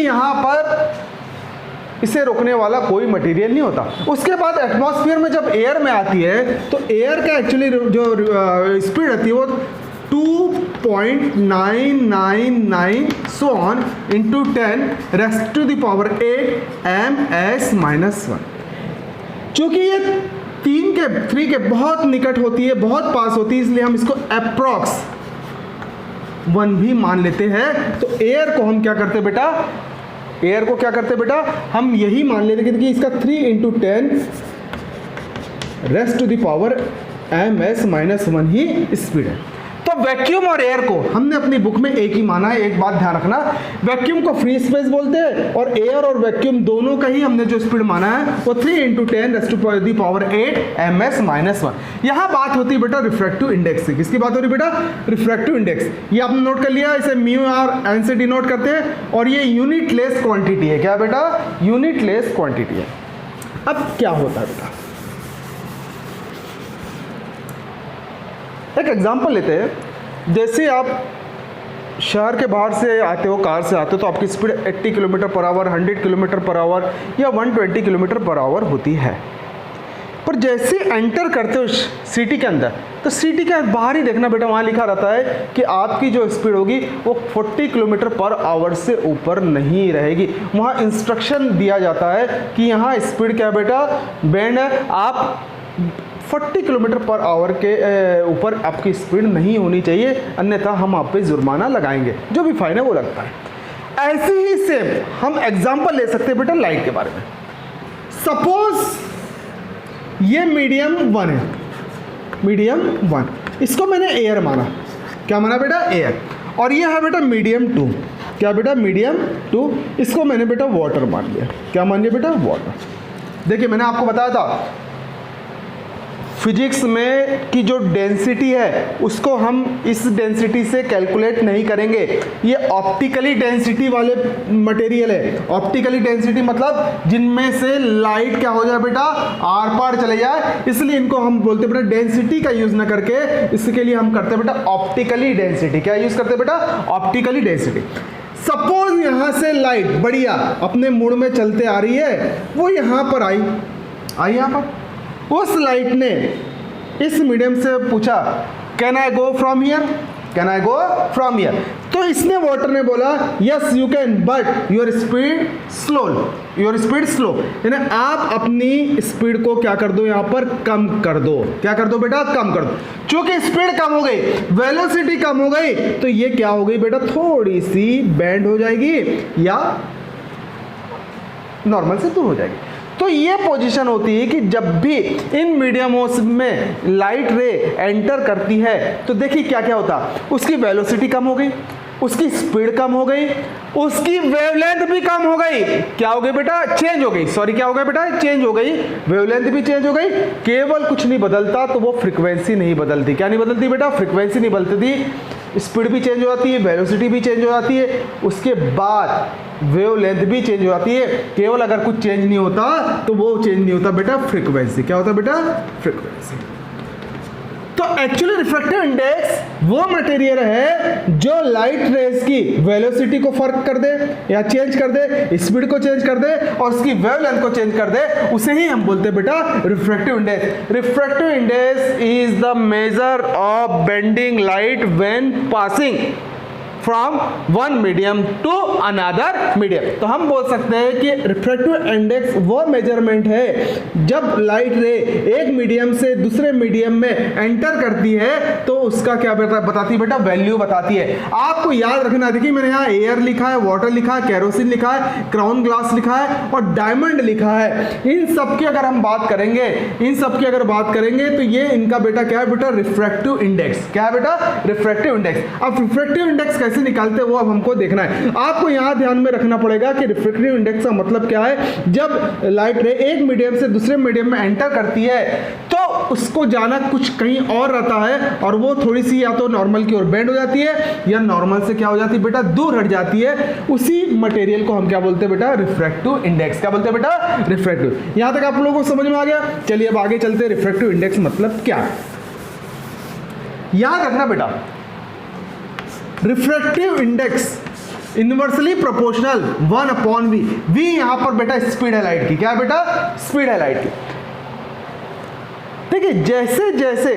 यहाँ पर इसे रोकने वाला कोई मटेरियल नहीं होता। उसके बाद एटमॉस्फेयर में जब एयर में आती है तो एयर का एक्चुअली जो स्पीड रहती है वो 2.999 so on into 10 raised to the power 8 ms-1। चूंकि ये 3 के बहुत निकट होती है, बहुत पास होती है, इसलिए हम इसको अप्रॉक्स 1 भी मान लेते हैं। तो एयर को हम क्या करते हैं बेटा, एयर को क्या करते बेटा, हम यही मान लेते कि इसका 3 × 10 raised to the power ms-1 ही स्पीड है। तो वैक्यूम और एयर को हमने अपनी बुक में एक ही माना है। एक बात ध्यान रखना, वैक्यूम को फ्री स्पेस बोलते हैं और एयर और वैक्यूम दोनों का ही हमने जो स्पीड माना है वो 3 × 10 raised to the power 8 ms-1। यहां बात होती है बेटा रिफ्रैक्टिव इंडेक्स की। किसकी बात हो रही है बेटा, रिफ्रैक्टिव इंडेक्स। ये आपने नोट कर लिया, इसे म्यू और एन से डिनोट करते हैं और ये यूनिटलेस क्वांटिटी है। क्या बेटा, यूनिटलेस क्वांटिटी है। अब क्या होता है बेटा, एक एग्जांपल लेते हैं। जैसे आप शहर के बाहर से आते हो, कार से आते हो, तो आपकी speed 80 kilometre per hour, 100 kilometre per hour या 120 किलोमीटर पर आवर होती है। पर जैसे एंटर करते हो सिटी के अंदर तो सिटी के बाहर ही देखना बेटा, वहाँ लिखा रहता है कि आपकी जो स्पीड होगी वो 40 किलोमीटर पर आवर से ऊपर नहीं रहेगी। वहाँ इंस्ट्रक्शन दिया जाता है कि यहाँ स्पीड क्या है बेटा, बैंड है, आप 40 किलोमीटर पर आवर के ऊपर आपकी स्पीड नहीं होनी चाहिए, अन्यथा हम आप पे जुर्माना लगाएंगे, जो भी फाइन है वो लगता है। ऐसे ही सेम हम एग्जांपल ले सकते हैं बेटा लाइट के बारे में। सपोज ये मीडियम 1 है, मीडियम 1, इसको मैंने एयर माना, क्या माना बेटा, एयर। और ये है बेटा मीडियम 2, क्या बेटा, मीडियम 2, इसको मैंने बेटा वाटर मान लिया, क्या मान लिया बेटा, वाटर। देखिए मैंने आपको बताया था फिजिक्स में कि जो डेंसिटी है उसको हम इस डेंसिटी से कैलकुलेट नहीं करेंगे, ये ऑप्टिकली डेंसिटी वाले मटेरियल है। ऑप्टिकली डेंसिटी मतलब जिनमें से लाइट क्या हो जाए बेटा, आर पार चले जाए, इसलिए इनको हम बोलते बेटा डेंसिटी का यूज ना करके, इसके लिए हम करते बेटा ऑप्टिकली डेंसिटी। क्या यूज करते बेटा, ऑप्टिकली डेंसिटी। सपोज यहां से लाइट बढ़िया अपने मूड में चलते आ रही है, वो यहां पर आई यहां पर, उस लाइट ने इस मीडियम से पूछा can I go from here, can I go from here, तो इसने वाटर ने बोला yes you can but your speed slow, your speed slow, यानी आप अपनी स्पीड को क्या कर दो, यहां पर कम कर दो, क्या कर दो बेटा, कम कर दो। चूंकि स्पीड कम हो गई, वेलोसिटी कम हो गई, तो ये क्या हो गई बेटा, थोड़ी सी बैंड हो जाएगी या नॉर्मल से दूर हो जाएगी। तो ये पोजीशन होती है कि जब भी इन मीडियमों में लाइट रे एंटर करती है तो देखिए क्या क्या होता, उसकी वेलोसिटी कम हो गई, उसकी स्पीड कम हो गई, उसकी वेवलेंथ भी कम हो गई, क्या हो गई बेटा, चेंज हो गई, सॉरी क्या हो गया बेटा, चेंज हो गई, वेवलेंथ भी चेंज हो गई। केवल कुछ नहीं बदलता, तो वो फ्रीक्वेंसी नहीं बदलती, क्या नहीं बदलती बेटा, फ्रीक्वेंसी नहीं बदलती, स्पीड भी चेंज हो जाती है, वेलोसिटी भी चेंज हो जाती है, उसके बाद वेवलेंथ भी चेंज हो जाती है। केवल अगर कुछ चेंज नहीं होता तो वो चेंज नहीं होता बेटा, फ्रीक्वेंसी, क्या होता बेटा, फ्रीक्वेंसी। तो एक्चुअली रिफ्रैक्टिव इंडेक्स वो मटेरियल है जो लाइट रेज की वेलोसिटी को फर्क कर दे या चेंज कर दे, स्पीड को चेंज कर दे और उसकी वेवलेंथ को चेंज कर दे, उसे ही हम बोलते हैं बेटा refractive index. Refractive index is the measure of bending light when passing from one medium to another medium. तो हम बोल सकते हैं कि रिफ्रैक्टिव इंडेक्स वो मेजरमेंट है जब लाइट रे एक मीडियम से दूसरे मीडियम में एंटर करती है तो उसका क्या बताती है बेटा, वैल्यू बताती है। आपको याद रखना, देखिए मैंने यहाँ एयर लिखा है, वाटर लिखा है, केरोसिन लिखा है, क्राउन ग्लास लिखा है और डायमंड लिखा है। इन सब की अगर हम बात करेंगे, इन सब की अगर बात करेंगे तो ये इनका बेटा क्या है बेटा, रिफ्रैक्टिव इंडेक्स। क्या है बेटा, रिफ्रैक्टिव इंडेक्स। अब रिफ्रैक्टिव इंडेक्स कैसे निकालते हैं वो अब हमको देखना है। आपको यहां ध्यान में रखना पड़ेगा कि रिफ्रैक्टिव इंडेक्स का मतलब क्या है, जब लाइट रे एक मीडियम से दूसरे मीडियम में एंटर करती है तो उसको जाना कुछ कहीं और रहता है और वो थोड़ी सी या तो नॉर्मल की ओर बेंड हो जाती है या नॉर्मल से क्या हो जाती है बेटा, दूर हट जाती है। उसी मटेरियल को हम क्या बोलते हैं बेटा, रिफ्रैक्टिव इंडेक्स। क्या बोलते हैं बेटा, रिफ्रैक्टिव। यहां तक आप लोगों को समझ में आ गया। चलिए अब आगे चलते हैं, रिफ्रैक्टिव इंडेक्स मतलब क्या है। याद रखना बेटा, refractive index inversely proportional 1/v। v यहां पर बेटा स्पीड है लाइट की। क्या है बेटा, स्पीड है लाइट की। देखिए जैसे जैसे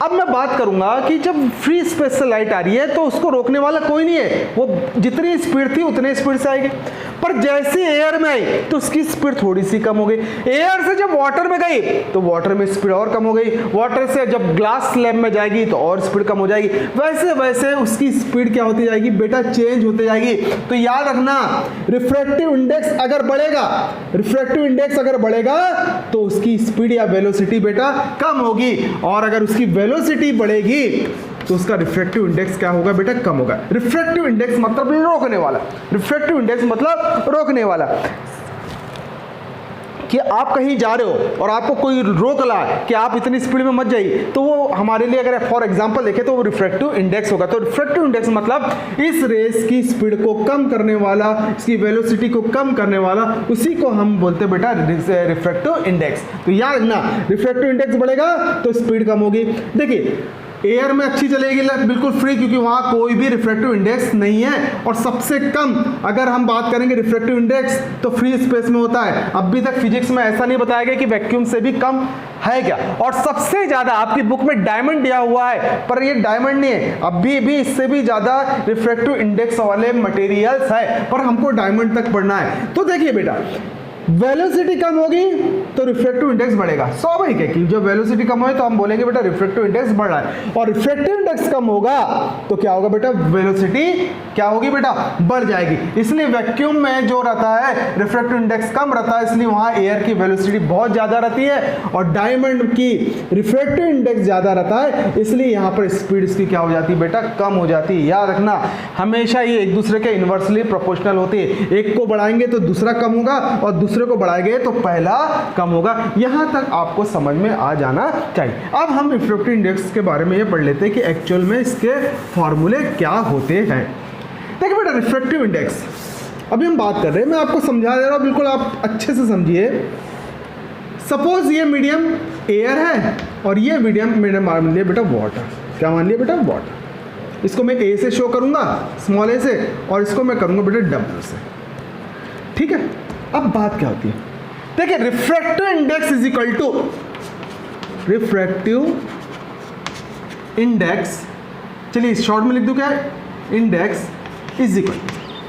अब मैं बात करूंगा कि जब फ्री स्पेस से लाइट आ रही है तो उसको रोकने वाला कोई नहीं है, वो जितनी स्पीड थी उतने स्पीड से आएगी। पर जैसे एयर में आई तो उसकी स्पीड थोड़ी सी कम हो गई। एयर से जब वाटर में गई तो वाटर में स्पीड और कम हो गई। वाटर से जब ग्लास स्लैब में जाएगी तो और स्पीड कम हो जाएगी। वैसे वैसे उसकी स्पीड क्या होती जाएगी बेटा, चेंज होती जाएगी। तो याद रखना, रिफ्रैक्टिव इंडेक्स अगर बढ़ेगा, रिफ्रैक्टिव इंडेक्स अगर बढ़ेगा तो उसकी स्पीड या वेलोसिटी बेटा कम होगी, और अगर उसकी वेलोसिटी बढ़ेगी तो उसका रिफ्रैक्टिव इंडेक्स क्या होगा बेटा, कम होगा। रिफ्रैक्टिव इंडेक्स मतलब रोकने वाला। रिफ्रैक्टिव इंडेक्स मतलब रोकने वाला। कि आप कहीं जा रहे हो और आपको कोई रोक ला कि आप इतनी स्पीड में मत जाइए, तो वो हमारे लिए अगर फॉर एग्जांपल देखें तो वो रिफ्रैक्टिव इंडेक्स होगा। तो रिफ्रैक्टिव इंडेक्स मतलब इस रेस की स्पीड को कम करने वाला, इसकी वेलोसिटी को कम करने वाला, उसी को हम बोलते हैं बेटा रिफ्रैक्टिव इंडेक्स। तो याद रखना, रिफ्रैक्टिव इंडेक्स बढ़ेगा तो स्पीड कम होगी। देखिए एयर में अच्छी चलेगी बिल्कुल फ्री, क्योंकि वहाँ कोई भी रिफ्रैक्टिव इंडेक्स नहीं है। और सबसे कम अगर हम बात करेंगे रिफ्रैक्टिव इंडेक्स तो फ्री स्पेस में होता है। अभी तक फिजिक्स में ऐसा नहीं बताया गया कि वैक्यूम से भी कम है क्या। और सबसे ज्यादा आपकी बुक में डायमंड दिया हुआ है, पर ये डायमंड नहीं है, अभी भी इससे भी ज्यादा रिफ्रैक्टिव इंडेक्स वाले मटेरियल्स है, पर हमको डायमंड तक पढ़ना है। तो देखिए बेटा, वेलोसिटी कम होगी तो रिफ्रैक्टिव इंडेक्स बढ़ेगा, स्वाभाविक है कि जब वेलोसिटी कम होए तो हम बोलेंगे बेटा रिफ्रैक्टिव इंडेक्स बढ़ रहा है। और रिफ्रैक्टिव इंडेक्स कम होगा तो क्या होगा बेटा, वेलोसिटी क्या होगी बेटा, बढ़ जाएगी। इसलिए वैक्यूम में जो रहता है रिफ्रैक्टिव इंडेक्स कम रहता है, इसलिए वहां एयर की वेलोसिटी बहुत ज्यादा रहती है। और डायमंड की रिफ्रैक्टिव इंडेक्स ज्यादा रहता है, इसलिए यहां पर स्पीड इसकी क्या हो जाती है बेटा, कम हो जाती है। याद रखना, हमेशा ये एक दूसरे के इनवर्सली प्रोपोर्शनल होती है। एक को बढ़ाएंगे तो दूसरा कम होगा, और दूसरे को बढ़ाएंगे तो पहला कम होगा। यहां तक आपको समझ में आ जाना चाहिए। अब हम रिफ्रैक्टिव इंडेक्स के बारे में ये पढ़ लेते हैं कि एक्चुअल में इसके फॉर्मूले क्या होते हैं। देखिए बेटा, रिफ्रैक्टिव इंडेक्स अभी हम बात कर रहे हैं, मैं आपको समझा दे रहा हूं, बिल्कुल आप अच्छे से समझिए। सपोज ये मीडियम एयर है और ये मीडियम मैंने मान लिया बेटा वाटर। क्या मान लिया बेटा, वाटर। इसको मैं ए से शो करूंगा, स्मॉल ए से, और इसको मैं करूंगा बेटा डब्ल्यू से। ठीक है, अब बात क्या होती है, देखिए refractive index is equal to refractive index, चलिए शॉर्ट में लिख दूं क्या, इंडेक्स इज इक्वल,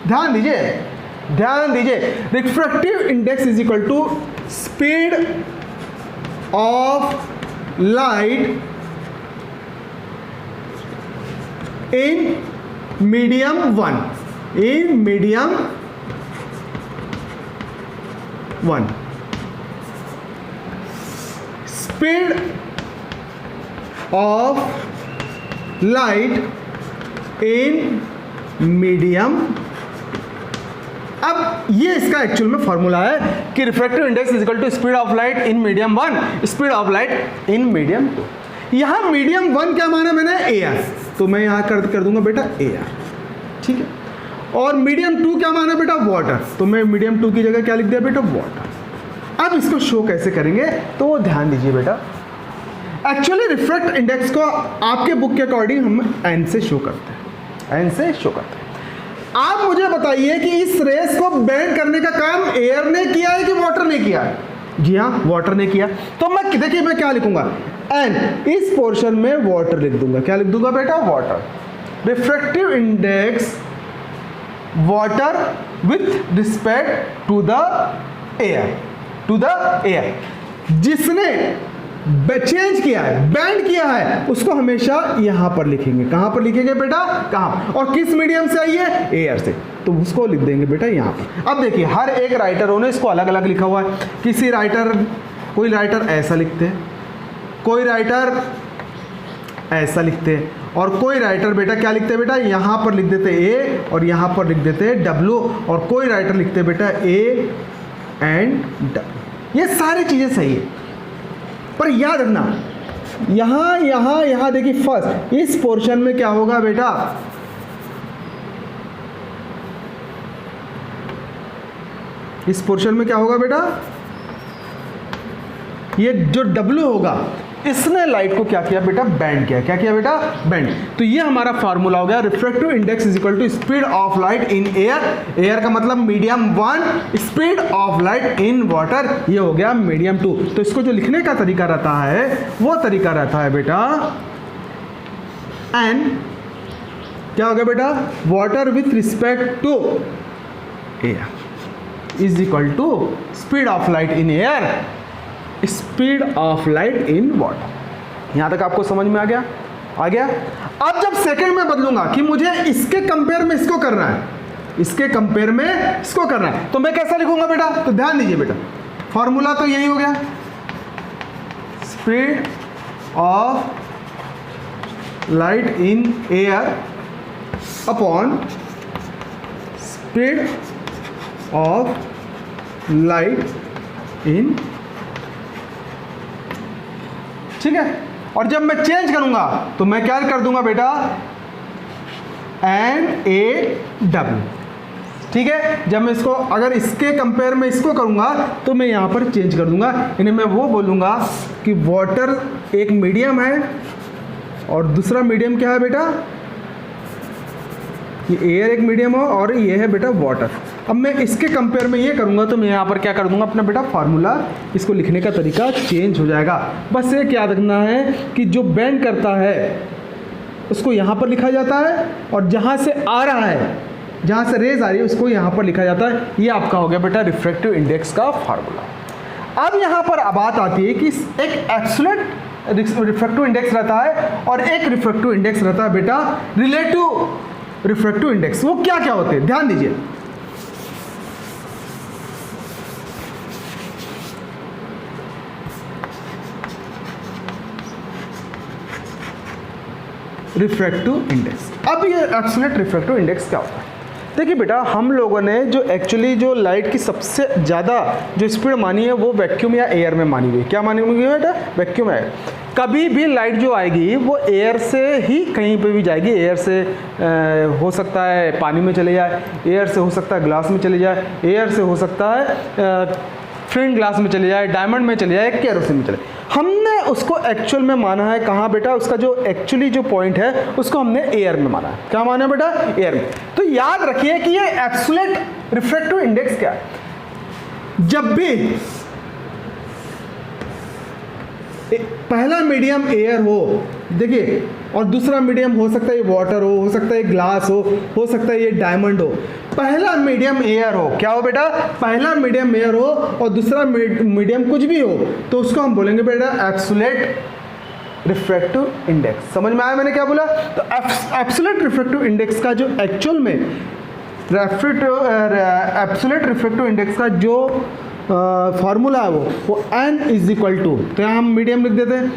ध्यान दीजिए refractive index is equal to speed of light in medium 1 speed of light in medium. अब ये इसका एक्चुअल में फॉर्मूला है कि refractive index is equal to speed of light in medium 1 speed of light in medium 2। यहां medium 1 क्या माना मैंने, एयर, तो मैं यहां कर दूंगा बेटा एयर। ठीक है, और मीडियम 2 क्या माना बेटा, वाटर, तो मैं मीडियम 2 की जगह क्या लिख दिया बेटा, वाटर। अब इसको शो कैसे करेंगे, तो ध्यान दीजिए बेटा, एक्चुअली रिफ्रैक्ट इंडेक्स को आपके बुक के अकॉर्डिंग हम एन से शो करते हैं, आप मुझे बताइए कि इस रेस को बेंड करने का काम एयर ने किया है कि वाटर ने किया है। जी हाँ, वाटर ने किया। तो मैं देखिए मैं क्या लिखूंगा, एन, इस पोर्शन में वाटर लिख दूंगा। क्या लिख दूंगा बेटा, water. Refractive index water with respect to the air, जिसने चेंज किया है, बैंड किया है, उसको हमेशा यहां पर लिखेंगे। कहां पर लिखेंगे बेटा, कहां, और किस मीडियम से आई है, एयर से, तो उसको लिख देंगे बेटा यहां पर। अब देखिए हर एक राइटरों ने इसको अलग अलग लिखा हुआ है। कोई राइटर ऐसा लिखते हैं, कोई राइटर ऐसा लिखते हैं, और कोई राइटर बेटा क्या लिखते हैं बेटा, यहां पर लिख देते ए और यहां पर लिख देते हैं डब्ल्यू, और कोई राइटर लिखते हैं बेटा ए एंड डब्ल्यू। ये सारी चीजें सही है, पर याद रखना यहां देखिए फर्स्ट इस पोर्शन में क्या होगा बेटा, इस पोर्शन में क्या होगा बेटा, ये जो W होगा इसने लाइट को क्या किया बेटा, बैंड किया। क्या किया बेटा, बैंड। तो ये हमारा फार्मूला हो गया, refractive index is equal to speed of light in air का मतलब medium 1, speed of light in water, ये हो गया मीडियम 2। तो इसको जो लिखने का तरीका रहता है वो तरीका रहता है बेटा, एन क्या हो गया बेटा, water with respect to air is equal to speed of light in air, speed of light in water. यहां तक आपको समझ में आ गया? अब जब सेकंड में बदलूंगा कि मुझे इसके कंपेयर में इसको करना है, इसके कंपेयर में इसको करना है, तो मैं कैसा लिखूंगा बेटा, तो ध्यान दीजिए बेटा, फॉर्मूला तो यही हो गया, speed of light in air upon speed of light इन, ठीक है। और जब मैं चेंज करूंगा तो मैं क्या कर दूंगा बेटा, NaW, ठीक है। जब मैं इसको अगर इसके कंपेयर में इसको करूंगा तो मैं यहां पर चेंज कर दूंगा, यानी मैं वो बोलूंगा कि वाटर एक मीडियम है और दूसरा मीडियम क्या है बेटा, ये एयर एक मीडियम हो और ये है बेटा वाटर। अब मैं इसके कंपेयर में ये करूँगा तो मैं यहाँ पर क्या कर दूंगा, अपना बेटा फार्मूला, इसको लिखने का तरीका चेंज हो जाएगा। बस ये याद रखना है कि जो बेंड करता है उसको यहाँ पर लिखा जाता है, और जहाँ से आ रहा है, जहाँ से रेज आ रही है, उसको यहाँ पर लिखा जाता है। ये आपका हो गया बेटा रिफ्रैक्टिव इंडेक्स का फार्मूला। अब यहाँ पर बात आती है कि एक एब्सोल्यूट रिफ्रैक्टिव इंडेक्स रहता है और एक रिफ्रैक्टिव इंडेक्स रहता है बेटा रिलेटिव रिफ्रैक्टिव इंडेक्स। वो क्या क्या होते हैं, ध्यान दीजिए। Refractive index. अब ये एब्सोल्यूट रिफ्रैक्टिव इंडेक्स क्या होता है? देखिए बेटा, हम लोगों ने जो एक्चुअली जो लाइट की सबसे ज़्यादा जो स्पीड मानी है वो वैक्यूम या एयर में मानी हुई। क्या मानी हुई है बेटा? वैक्यूम है। कभी भी लाइट जो आएगी वो एयर से ही कहीं पे भी जाएगी। एयर से हो सकता है पानी में चले जाए, एयर से हो सकता है ग्लास में चले जाए, एयर से हो सकता है फिल्म ग्लास में चले जाए, डायमंड में चले जाए, केरोसिन में चले। हमने उसको एक्चुअल में माना है कहाँ बेटा? उसका जो एक्चुअली जो पॉइंट है उसको हमने एयर में माना है। क्या माना है बेटा? एयर में। तो याद रखिए कि ये एब्सोल्यूट रिफ्रैक्टिव इंडेक्स क्या है। जब भी पहला मीडियम एयर हो, देखिए, और दूसरा मीडियम हो सकता है ये वाटर हो सकता है ग्लास हो सकता है ये डायमंड हो। पहला मीडियम एयर हो, क्या हो बेटा? पहला मीडियम एयर हो और दूसरा मीडियम कुछ भी हो, तो उसको हम बोलेंगे बेटा एब्सोल्यूट रिफ्रैक्टिव इंडेक्स। समझ में आया मैंने क्या बोला? तो एब्सोल्यूट रिफ्रैक्टिव इंडेक्स का जो एक्चुअल में एब्सोल्यूट रिफ्रैक्टिव इंडेक्स का जो फार्मूला है वो n इज इक्वल टू, तो यहाँ हम मीडियम लिख देते हैं,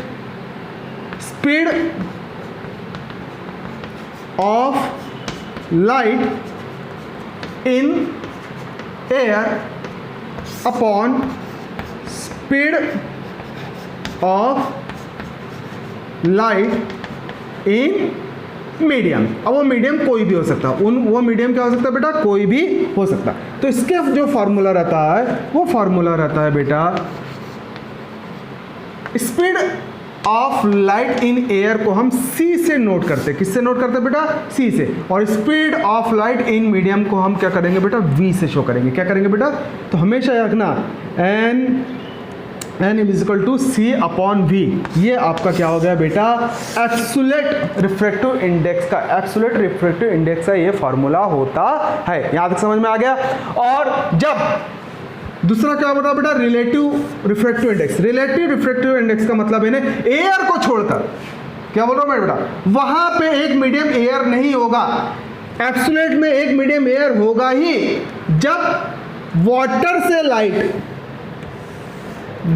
speed of light in air upon speed of light in medium. अब वो मीडियम कोई भी हो सकता है, वो मीडियम क्या हो सकता है बेटा? कोई भी हो सकता है। तो इसके जो फार्मूला रहता है वो फार्मूला रहता है बेटा speed of light in air को हम c से नोट करते हैं। किससे नोट करते हैं बेटा? c से। और speed of light in medium को हम क्या करेंगे बेटा? v से शो करेंगे। क्या करेंगे बेटा? तो हमेशा याद रखना n is equal to c upon v। ये आपका क्या हो गया बेटा? एब्सोल्यूट रिफ्रैक्टिव इंडेक्स का, एब्सोल्यूट रिफ्रैक्टिव इंडेक्स का ये फार्मूला होता है। यहां तक समझ में आ गया। और जब दूसरा क्या होता है बेटा? Relative refractive index. Relative refractive index का मतलब है एयर को छोड़कर, क्या बोल रहा हूं बेटा? वहां पे एक मीडियम एयर नहीं होगा। एब्सोल्यूट में एक मीडियम एयर होगा ही जब वाटर से लाइट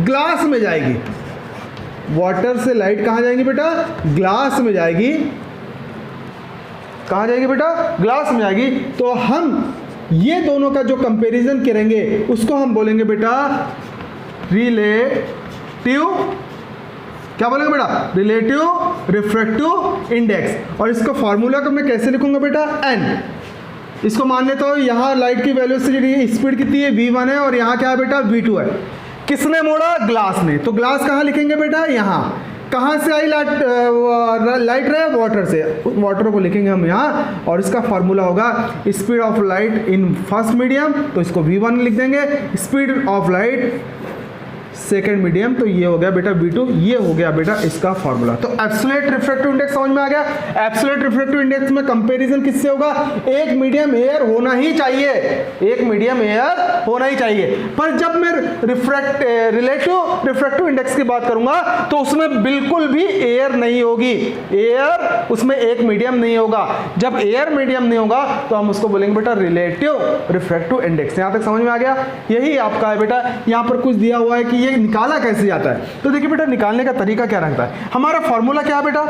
ग्लास में जाएगी। वाटर से लाइट कहां जाएगी बेटा? ग्लास में जाएगी। कहां जाएगी बेटा? ग्लास में जाएगी। तो हम ये दोनों का जो कंपैरिजन करेंगे उसको हम बोलेंगे बेटा रिलेटिव, क्या बोलेंगे बेटा? Relative refractive index. और इसको फार्मूला को मैं कैसे लिखूंगा बेटा? n। इसको मान लेता हूं यहाँ लाइट की वेलोसिटी स्पीड कितनी है? v1 है और यहाँ क्या है बेटा? v2 है। किसने मोड़ा? ग्लास ने। तो ग्लास कहाँ लिखेंगे बेटा? यहाँ। कहाँ से आई लाइट रहे? वाटर से। वाटर को लिखेंगे हम यहाँ, और इसका फार्मूला होगा speed of light in first medium, तो इसको v1 लिख देंगे। Speed of light second medium, तो ये हो गया बेटा v2। ये हो गया बेटा इसका फार्मूला। तो एब्सोल्यूट रिफ्रैक्टिव इंडेक्स समझ में आ गया। एब्सोल्यूट रिफ्रैक्टिव इंडेक्स में कंपैरिजन किससे होगा? एक मीडियम एयर होना ही चाहिए, एक मीडियम एयर होना ही चाहिए। पर जब मैं रिलेटिव रिफ्रैक्टिव इंडेक्स की बात करूंगा तो उसमें बिल्कुल भी एयर नहीं होगी। एयर उसमें एक मीडियम नहीं होगा। जब एयर मीडियम नहीं होगा तो हम उसको बोलेंगे बेटा रिलेटिव रिफ्रैक्टिव इंडेक्स। यहां तक समझ में आ गया? यही आपका है बेटा। यहां पर कुछ दिया हुआ है कि ये निकाला कैसे जाता है। तो देखिए बेटा, निकालने का तरीका क्या रहता है? हमारा फॉर्मूला क्या है बेटा?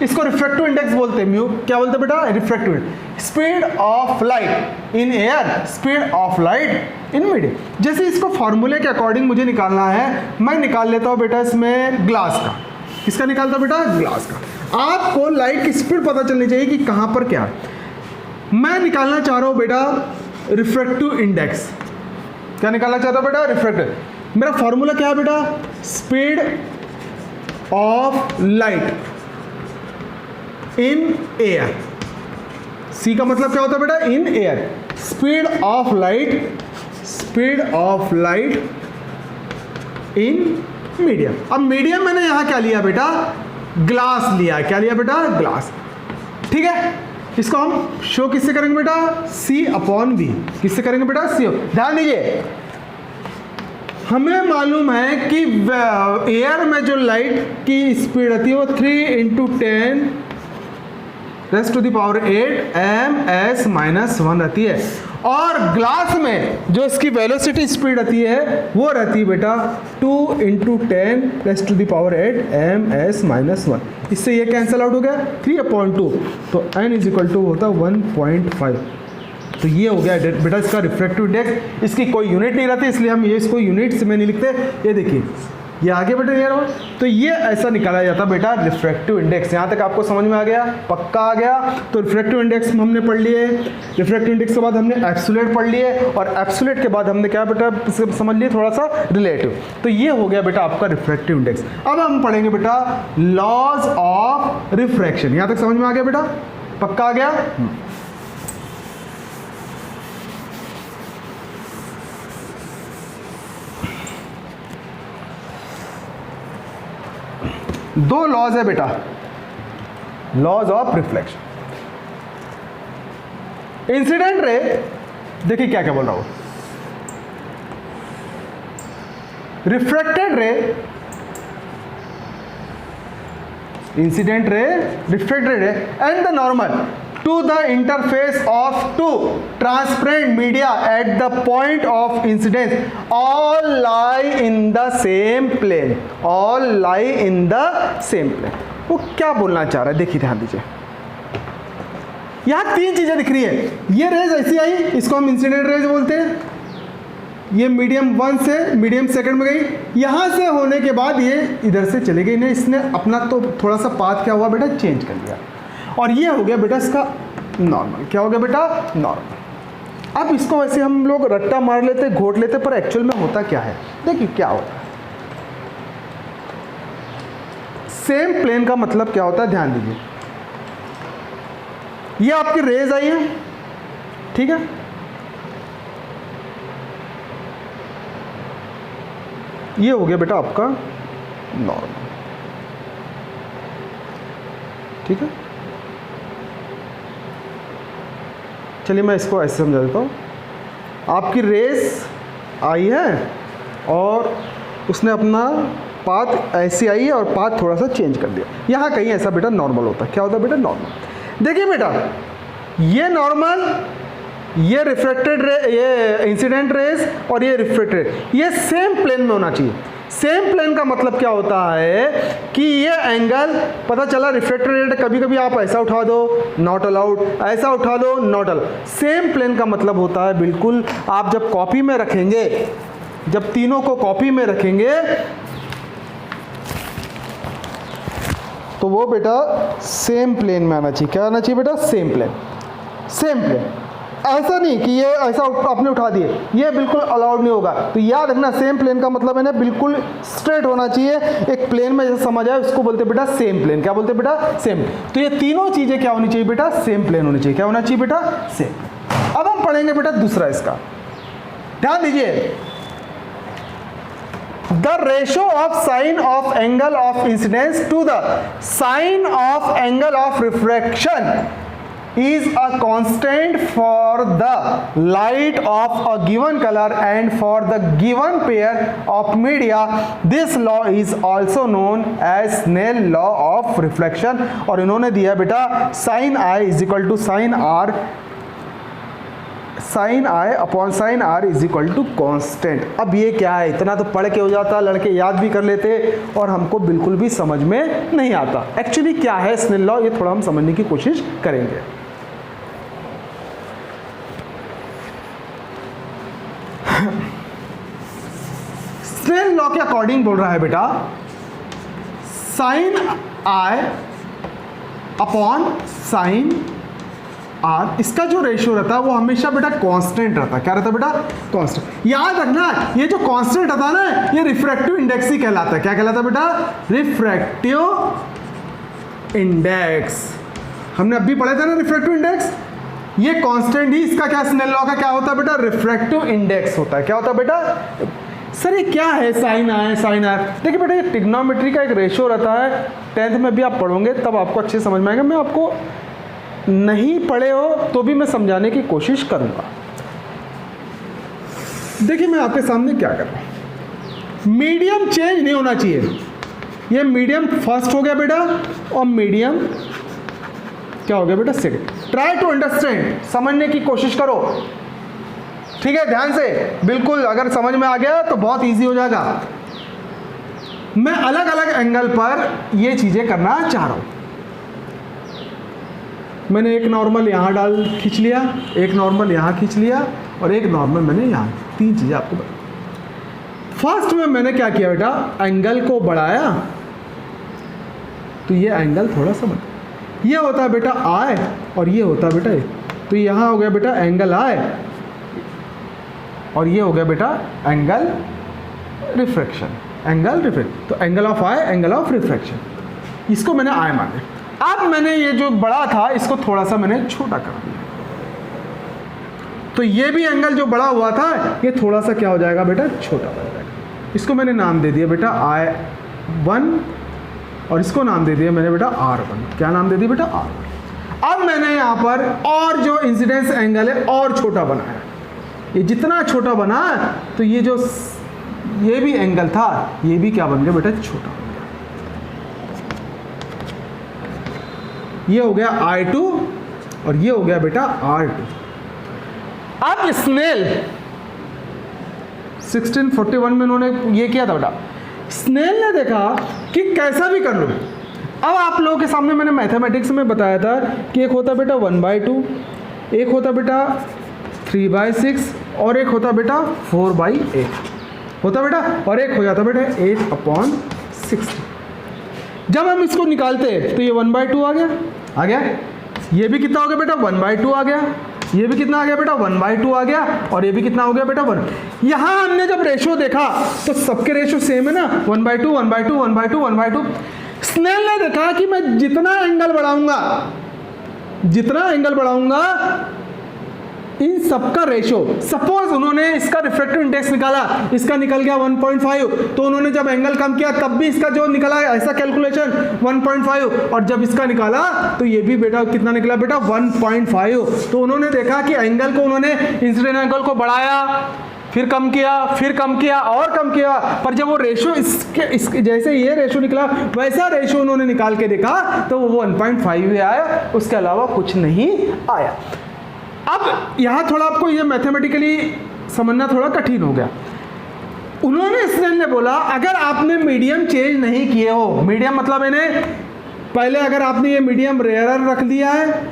इसको रिफ्रैक्टिव इंडेक्स बोलते हैं। म्यू क्या बोलते हैं बेटा? Refractive. Speed of light in air, speed of light in medium. जैसे इसको फॉर्मूले के अकॉर्डिंग मुझे निकालना है, मैं निकाल लेता हूं बेटा इसमें ग्लास का। किसका निकालता बेटा? ग्लास का। आपको लाइट की स्पीड पता चलनी चाहिए कि कहां पर क्या। मैं निकालना चाह रहा हूं बेटा रिफ्रैक्टिव इंडेक्स। क्या निकालना चाहता हूं बेटा? रिफ्रैक्टिव। मेरा फॉर्मूला क्या है बेटा? Speed of light in air. C का मतलब क्या होता है बेटा? In air. Speed of light in medium. अब मीडियम मैंने यहां क्या लिया बेटा? ग्लास लिया। क्या लिया बेटा? ग्लास। ठीक है, इसको हम शो किससे करेंगे बेटा? C upon V। किससे करेंगे बेटा? C। ध्यान दीजिए, हमें मालूम है कि एयर में जो लाइट की स्पीड आती है वो 3 × 10⁸ m/s-1 रहती है, और ग्लास में जो इसकी वेलोसिटी स्पीड आती है वो रहती है बेटा 2 × 10⁸ m/s-1। इससे ये कैंसिल आउट हो गया 3/2, तो n = होता 1.5। तो ये हो गया बेटा इसका रिफ्रैक्टिव इंडेक्स। इसकी कोई यूनिट नहीं रहती, इसलिए हम ये इसको यूनिट्स में नहीं लिखते। ये देखिए ये आगे बेटा ये रहा, तो ये ऐसा निकाला जाता बेटा रिफ्रैक्टिव इंडेक्स। यहाँ तक आपको समझ में आ गया? पक्का आ गया? तो रिफ्रैक्टिव इंडेक्स हमने पढ़ लिए। रिफ्रैक्टिव इंडेक्स के बाद हमने एब्सोल्यूट पढ़ लिए, और एब्सोल्यूट के बाद हमने क्या बेटा समझ लिए थोड़ा सा रिलेटिव। तो ये हो गया बेटा आपका रिफ्रैक्टिव इंडेक्स। अब हम पढ़ेंगे बेटा लॉज ऑफ रिफ्रैक्शन। यहाँ तक समझ में आ गया बेटा? पक्का आ गया? दो लॉज है बेटा, laws of reflection. Incident ray, देखिए क्या क्या बोल रहा हूं, रिफ्रैक्टेड रे, इंसिडेंट रे, रिफ्रैक्टेड रे and the normal to the interface of two transparent media at the point of incidence all lie in the same plane, all lie in the same plane। वो क्या बोलना चाह रहा है देखिए, ध्यान दीजिए। यहां तीन चीजें दिख रही है। ये रेज ऐसी आई, इसको हम इंसिडेंट रेज बोलते हैं। ये मीडियम 1 से मीडियम सेकंड में गई, यहां से होने के बाद ये इधर से चले गई, इसने अपना तो थोड़ा सा पाथ क्या हुआ बेटा चेंज कर लिया, और ये हो गया बेटा इसका नॉर्मल। क्या हो गया बेटा? नॉर्मल। अब इसको वैसे हम लोग रट्टा मार लेते, घोट लेते, पर एक्चुअल में होता क्या है देखिए क्या होता है। सेम प्लेन का मतलब क्या होता है ध्यान दीजिए। ये आपकी रेज आई है, ठीक है, ये हो गया बेटा आपका नॉर्मल, ठीक है। चलिए मैं इसको ऐसे समझा देता हूँ। आपकी रेस आई है और उसने अपना पाथ ऐसी आई है और पाथ थोड़ा सा चेंज कर दिया, यहाँ कहीं ऐसा बेटा नॉर्मल होता है। क्या होता है बेटा? नॉर्मल। देखिए बेटा ये नॉर्मल, ये रिफ्रैक्टेड रे, ये इंसिडेंट रेस और ये रिफ्रैक्टेड, ये सेम प्लेन में होना चाहिए। सेम प्लेन का मतलब क्या होता है कि ये एंगल पता चला रिफ्रैक्टेड रे, कभी कभी आप ऐसा उठा दो नॉट अलाउड, ऐसा उठा दो नॉट अलाउड। सेम प्लेन का मतलब होता है बिल्कुल, आप जब कॉपी में रखेंगे, जब तीनों को कॉपी में रखेंगे तो वो बेटा सेम प्लेन में आना चाहिए। क्या आना चाहिए बेटा? Same plane, same plane. ऐसा नहीं कि ये ऐसा आपने उठा दिए, ये बिल्कुल अलाउड नहीं होगा। तो याद रखना सेम प्लेन का मतलब है ना बिल्कुल स्ट्रेट होना चाहिए, एक प्लेन में जैसे समझ आए उसको बोलते बेटा सेम प्लेन। क्या बोलते बेटा? सेम। तो ये तीनों चीजें क्या होनी चाहिए बेटा? सेम प्लेन होनी चाहिए। क्या होना चाहिए बेटा? सेम। अब हम पढ़ेंगे बेटा दूसरा इसका, ध्यान दीजिए। The ratio of sine of angle of incidence to the sine of angle of refraction is a constant for the light of a given color and for the given pair of media. This law is also known as Snell law of reflection। और इन्होंने दिया बेटा sin I is equal to sin R, sine I upon sine R is equal to constant. अब ये क्या है? इतना तो पढ़ के हो जाता, लड़के याद भी कर लेते, और हमको बिल्कुल भी समझ में नहीं आता एक्चुअली क्या है स्नेल लॉ। ये थोड़ा हम समझने की कोशिश करेंगे। स्नेल लॉ के अकॉर्डिंग बोल रहा है बेटा साइन आई अपॉन साइन आर, इसका जो रेशियो रहता है वो हमेशा बेटा कांस्टेंट रहता है। क्या रहता है बेटा? कांस्टेंट। याद रखना ये जो कांस्टेंट रहता है ना, ये रिफ्रैक्टिव इंडेक्स ही कहलाता है। क्या कहलाता है बेटा? Refractive index. हमने अभी पढ़ा था ना रिफ्रैक्टिव इंडेक्स, ये कांस्टेंट ही इसका क्या स्नेल लॉ का क्या होता है बेटा, रिफ्रैक्टिव इंडेक्स होता है। क्या होता है बेटा, सर ये क्या है साइन आए साइन आए, देखिए बेटा ये ट्रिग्नोमेट्री का एक रेशियो रहता है, 10th में भी आप पढ़ोगे तब आपको अच्छे समझ में आएगा। मैं आपको नहीं पढ़े हो तो भी मैं समझाने की कोशिश करूंगा। देखिए मैं आपके सामने क्या कर रहा हूं, मीडियम चेंज नहीं होना चाहिए। ये मीडियम फर्स्ट हो गया बेटा और मीडियम क्या हो गया बेटा, सेकंड। ट्राई टू अंडरस्टैंड, समझने की कोशिश करो, ठीक है, ध्यान से, बिल्कुल अगर समझ में आ गया तो बहुत इजी हो जाएगा। मैं अलग अलग एंगल पर ये चीजें करना चाह रहा हूं। मैंने एक नॉर्मल यहां डाल खींच लिया, एक नॉर्मल यहां खींच लिया और एक नॉर्मल मैंने यहां, 3 चीजें आपको बता। फर्स्ट में मैंने क्या किया बेटा, एंगल को बढ़ाया तो ये एंगल थोड़ा सा बढ़ा, ये होता है बेटा आई और ये होता है बेटा ए, तो यहां हो गया बेटा एंगल आई और ये हो गया बेटा एंगल रिफ्रैक्शन, एंगल रिफ्रैक्शन, तो angle of I angle of refraction, इसको मैंने आई मान लिया। अब मैंने ये जो बड़ा था इसको थोड़ा सा मैंने छोटा कर दिया, तो ये भी एंगल जो बड़ा हुआ था ये थोड़ा सा क्या हो जाएगा बेटा, छोटा हो जाएगा। इसको मैंने नाम दे दिया बेटा I1 और इसको नाम दे दिया मैंने बेटा R1। क्या नाम दे दिया बेटा, R1। अब मैंने यहाँ पर और जो इंसिडेंस एंगल है और छोटा बनाया, ये जितना छोटा बना तो ये जो ये भी एंगल था ये भी क्या बन गया बेटा, छोटा बन गया। ये हो गया I2 और ये हो गया बेटा R2। अब स्नेल 1641 में उन्होंने ये किया था बेटा, स्नेल ने देखा कि कैसा भी कर लो। अब आप लोगों के सामने मैंने मैथमेटिक्स में बताया था कि एक होता बेटा 1/2, एक होता बेटा 3/6 और एक होता बेटा 4/8 होता बेटा, और एक हो जाता बेटा 8/60। जब हम इसको निकालते तो ये 1/2 आ गया, ये भी कितना हो गया बेटा 1/2 आ गया, ये भी कितना आ गया बेटा 1/2 आ गया और ये भी कितना हो गया बेटा 1। यहां हमने जब रेशियो देखा तो सबके रेशियो सेम है ना, 1/2 1/2 1/2 1/2। स्नेल ने देखा कि मैं जितना एंगल बढ़ाऊंगा इन सबका रेशियो, सपोज उन्होंने इसका रिफ्रैक्टिव इंडेक्स निकाला, इसका निकल गया 1.5, तो उन्होंने जब एंगल कम किया तब भी इसका जो निकला ऐसा कैलकुलेशन 1.5, और जब इसका निकाला तो ये भी बेटा कितना निकला बेटा 1.5। तो उन्होंने देखा कि एंगल को उन्होंने इंसिडेंट एंगल को बढ़ाया, फिर कम किया, फिर कम किया और कम किया, पर जब वो रेशियो इसके जैसे ये रेशियो निकला वैसा रेशियो उन्होंने निकाल के देखा तो वो 1.5 ही आया, उसके अलावा कुछ नहीं आया। अब यहां थोड़ा आपको ये मैथमेटिकली समझना थोड़ा कठिन हो गया। उन्होंने स्नेल ने बोला अगर आपने मीडियम चेंज नहीं किए हो, मीडियम मतलब इन्हें पहले अगर आपने ये मीडियम रेयरर रख दिया है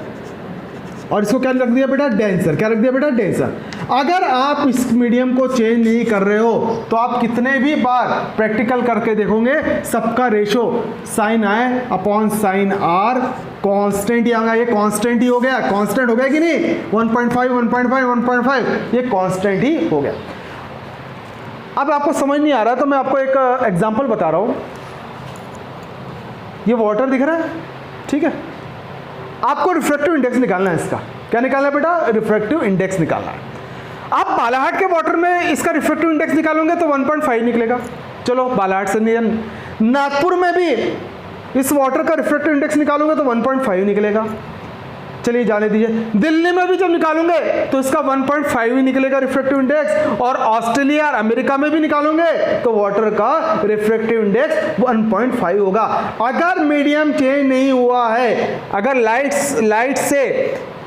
और इसको क्या रख दिया बेटा डेंसर, क्या रख दिया बेटा डेंसर, अगर आप इस मीडियम को चेंज नहीं कर रहे हो तो आप कितने भी बार प्रैक्टिकल करके देखोगे सबका रेशो साइन आई अपॉन साइन आर कांस्टेंट ही आएगा। ये कांस्टेंट ही हो गया, कांस्टेंट हो गया कि नहीं, 1.5 1.5 1.5 ये कांस्टेंट ही हो गया। अब आपको समझ नहीं आ रहा तो मैं आपको एक एग्जांपल बता रहा हूं। ये वाटर दिख रहा है, ठीक है, आपको रिफ्रैक्टिव इंडेक्स निकालना है। इसका क्या निकालना है बेटा, रिफ्रैक्टिव इंडेक्स निकालना है। आप बालाघाट के वाटर में इसका रिफ्रैक्टिव इंडेक्स निकालोगे तो 1.5 निकलेगा, चलो बालाघाट से नहीं। नागपुर में भी इस वाटर का रिफ्रैक्टिव इंडेक्स निकालोगे तो 1.5 निकलेगा, चलिए जाने दीजिए। दिल्ली में भी जब निकालोगे तो इसका 1.5 ही निकलेगा रिफ्रैक्टिव इंडेक्स, और ऑस्ट्रेलिया और अमेरिका में भी निकालोगे तो वाटर का रिफ्रैक्टिव इंडेक्स 1.5 होगा। अगर मीडियम चेंज नहीं हुआ है, अगर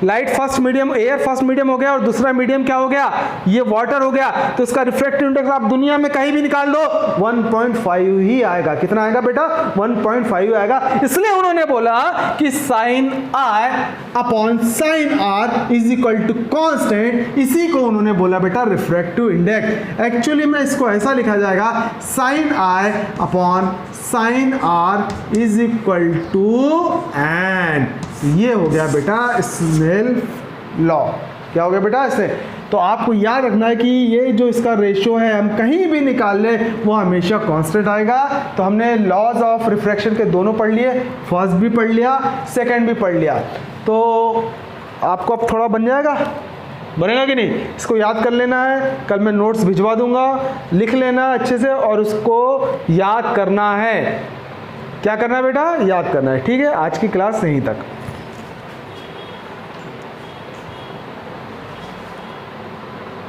light first medium, air first medium हो गया और दूसरा मीडियम क्या हो गया, ये वाटर हो गया, तो इसका रिफ्रैक्टिव इंडेक्स आप दुनिया में कहीं भी निकाल दो 1.5 ही आएगा। कितना आएगा बेटा, 1.5 आएगा। इसलिए उन्होंने बोला कि sine I upon sine R is equal to constant, इसी को उन्होंने बोला बेटा रिफ्रैक्टिव इंडेक्स। एक्चुअली में इसको ऐसा लिखा जाएगा sine I upon sine R is equal to N, ये हो गया बेटा स्नेल लॉ। क्या हो गया बेटा, इससे तो आपको याद रखना है कि ये जो इसका रेशियो है हम कहीं भी निकाल लें वो हमेशा कांस्टेंट आएगा। तो हमने लॉज ऑफ रिफ्रैक्शन के दोनों पढ़ लिए, फर्स्ट भी पढ़ लिया, सेकंड भी पढ़ लिया। तो आपको अब थोड़ा बन जाएगा, बनेगा कि नहीं? इसको याद कर लेना है, कल मैं नोट्स भिजवा दूंगा, लिख लेना अच्छे से और उसको याद करना है। क्या करना है बेटा? याद करना है। ठीक है, आज की क्लास यहीं तक।